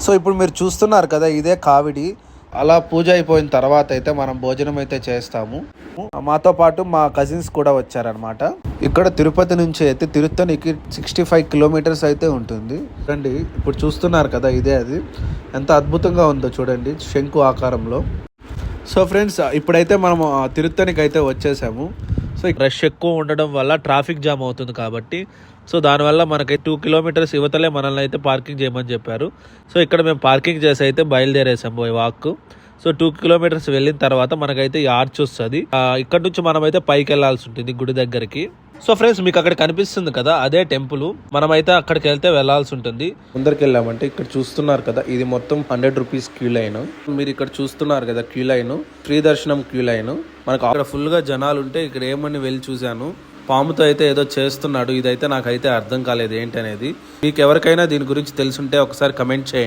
So ఇప్పుడు మీరు చూస్తున్నారు కదా, ఇదే కావిడి. అలా పూజ అయిపోయిన తర్వాత అయితే మనం భోజనం అయితే చేస్తాము. మాతో పాటు మా కజిన్స్ కూడా వచ్చారనమాట. ఇక్కడ తిరుపతి నుంచి అయితే తిరుత్తనికి 65 కిలోమీటర్స్ అయితే ఉంటుంది. చూడండి ఇప్పుడు చూస్తున్నారు కదా, ఇదే అది. ఎంత అద్భుతంగా ఉందో చూడండి, శంకు ఆకారంలో. సో ఫ్రెండ్స్, ఇప్పుడైతే మనము తిరుత్తనికి అయితే వచ్చేసాము. సో రష్ ఎక్కువ ఉండడం వల్ల ట్రాఫిక్ జామ్ అవుతుంది కాబట్టి, సో దానివల్ల మనకి 2 కిలోమీటర్స్ యువతలే మనల్ని అయితే పార్కింగ్ చేయమని చెప్పారు. సో ఇక్కడ మేము పార్కింగ్ చేసి అయితే బయలుదేరేసాం పోయి వాక్. సో 2 కిలోమీటర్స్ వెళ్ళిన తర్వాత మనకైతే ఈ ఆర్చ్ వస్తుంది. ఇక్కడ నుంచి మనం అయితే పైకి వెళ్ళాల్సి ఉంటుంది గుడి దగ్గరికి. సో ఫ్రెండ్స్, మీకు అక్కడ కనిపిస్తుంది కదా, అదే టెంపుల్. మనమైతే అక్కడికి వెళ్తే వెళ్లాల్సి ఉంటుంది. ముందరికి వెళ్ళామంటే ఇక్కడ చూస్తున్నారు కదా, ఇది మొత్తం 100 రూపీస్ క్యూ లైన్. మీరు ఇక్కడ చూస్తున్నారు కదా క్యూ లైన్, ఫ్రీ దర్శనం క్యూ లైన్. మనకు అక్కడ ఫుల్ గా జనాలు ఉంటే ఇక్కడ ఏమని వెళ్ళి చూశాను, పాముతో అయితే ఏదో చేస్తున్నాడు. ఇదైతే నాకైతే అర్థం కాలేదు ఏంటనేది. మీకు ఎవరికైనా దీని గురించి తెలుసుంటే ఒకసారి కమెంట్ చేయండి.